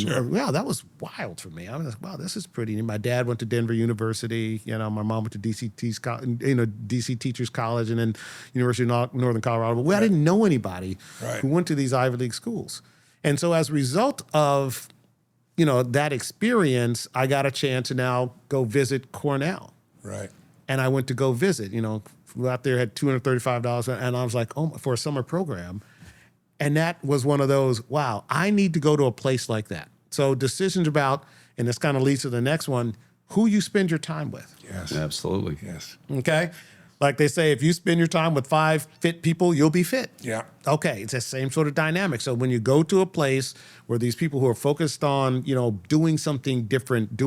wow, that was wild for me. I was like, wow, this is pretty. And my dad went to Denver University. You know, my mom went to DC Teachers College, and then University of Northern Colorado. But I didn't know anybody who went to these Ivy League schools. And so as a result of, that experience, I got a chance to now go visit Cornell. Right. And I went to go visit, flew out there, had $235, and I was like, oh, for a summer program. And that was one of those, wow, I need to go to a place like that. So decisions about, and this kind of leads to the next one, who you spend your time with. Yes. Absolutely. Yes. Okay? Like they say, if you spend your time with 5 fit people, you'll be fit. Yeah. Okay, it's the same sort of dynamic. So when you go to a place where these people who are focused on, doing something different,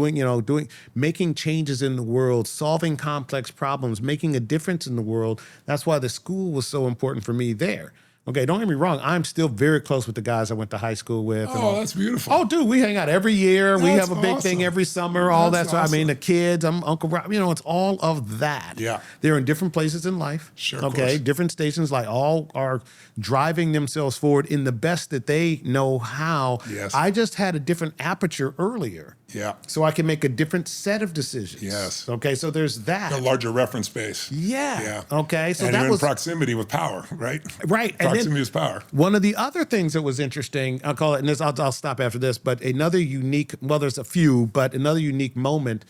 making changes in the world, solving complex problems, making a difference in the world, that's why the school was so important for me there. Okay, don't get me wrong. I'm still very close with the guys I went to high school with. Oh, that's beautiful. Oh, dude, we hang out every year. We have a big thing awesome. every summer, all That's that. So, I mean, awesome. the kids, I'm Uncle Rob, it's all of that. Yeah. They're in different places in life. Sure, of okay, course. different stations, like all are driving themselves forward in the best that they know how. Yes. I just had a different aperture earlier. Yeah. So I can make a different set of decisions. Yes. Okay, so there's that. A larger reference base. Yeah. Yeah. Okay, so and that you're was in proximity with power, right? right. And then, Proximity is power. one of the other things that was interesting, I'll call it, and I'll stop after this, but another unique, well, there's a few, but another unique moment.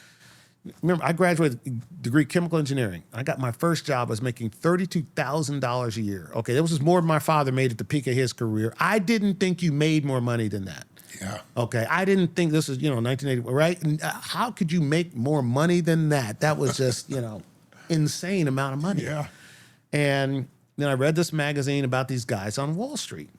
Remember, I graduated degree chemical engineering. I got my first job. I was making $32,000 a year. Okay, that was just more than my father made at the peak of his career. I didn't think you made more money than that. Yeah. Okay, I didn't think this was, 1980, right? And how could you make more money than that? That was just, insane amount of money. Yeah. And then I read this magazine about these guys on Wall Street.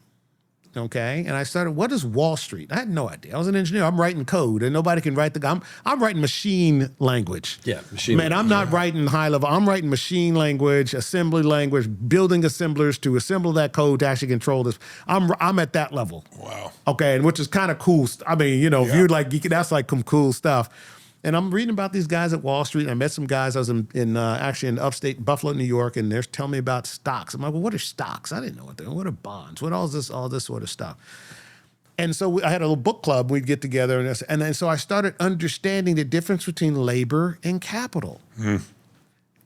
Okay, and I started, what is Wall Street? I had no idea. I was an engineer. I'm writing code, and nobody can write I'm writing machine language. Yeah, machine Man, I'm not writing high level. I'm writing machine language, assembly language, building assemblers to assemble that code to actually control this. I'm at that level. Wow. Okay, and which is kind of cool. I mean, if you're like geeky, that's like some cool stuff. And I'm reading about these guys at Wall Street. And I met some guys. I was actually in upstate Buffalo, New York, and they're telling me about stocks. I'm like, well, what are stocks? I didn't know what are bonds? What all this sort of stuff. And so I had a little book club. We'd get together, and then so I started understanding the difference between labor and capital.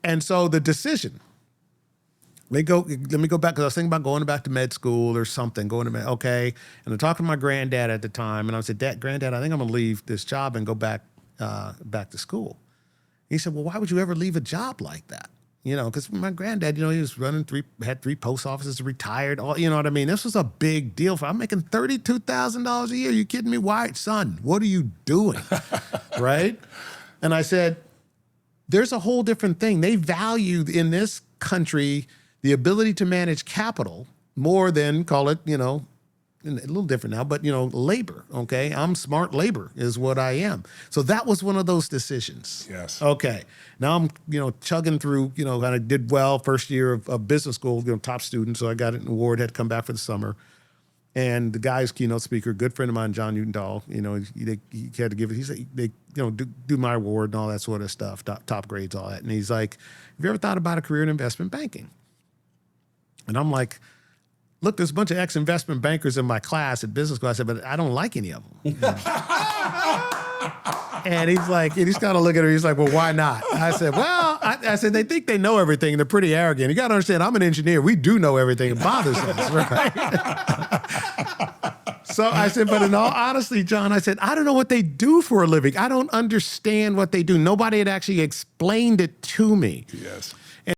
And so the decision. Let me go back, because I was thinking about going back to med school or something, okay. And I talked to my granddad at the time, and I said, Granddad, I think I'm going to leave this job and go back to school. He said, well, why would you ever leave a job like that? Because my granddad, he was had 3 post offices, retired, all, you know what I mean? This was a big deal. I'm making $32,000 a year. You kidding me? Why, son, what are you doing? Right? And I said, there's a whole different thing. They value in this country the ability to manage capital more than, call it, a little different now, but labor, okay? I'm smart labor is what I am. So that was one of those decisions. Yes. Okay. Now I'm, chugging through, kind of did well first year of business school, top student. So I got an award, had to come back for the summer. And the guy's keynote speaker, good friend of mine, John Newton-Dahl, he had to give it, he said, they, do my award and all that sort of stuff, top grades, all that. And he's like, have you ever thought about a career in investment banking? And I'm like, look, there's a bunch of ex-investment bankers in my class at business school. I said, but I don't like any of them. And he's like, and he's kind of looking at her. He's like, well, why not? I said, well, I said, they think they know everything. And they're pretty arrogant. You got to understand, I'm an engineer. We do know everything. It bothers us, right? So I said, but in all honesty, John, I said, I don't know what they do for a living. I don't understand what they do. Nobody had actually explained it to me. Yes.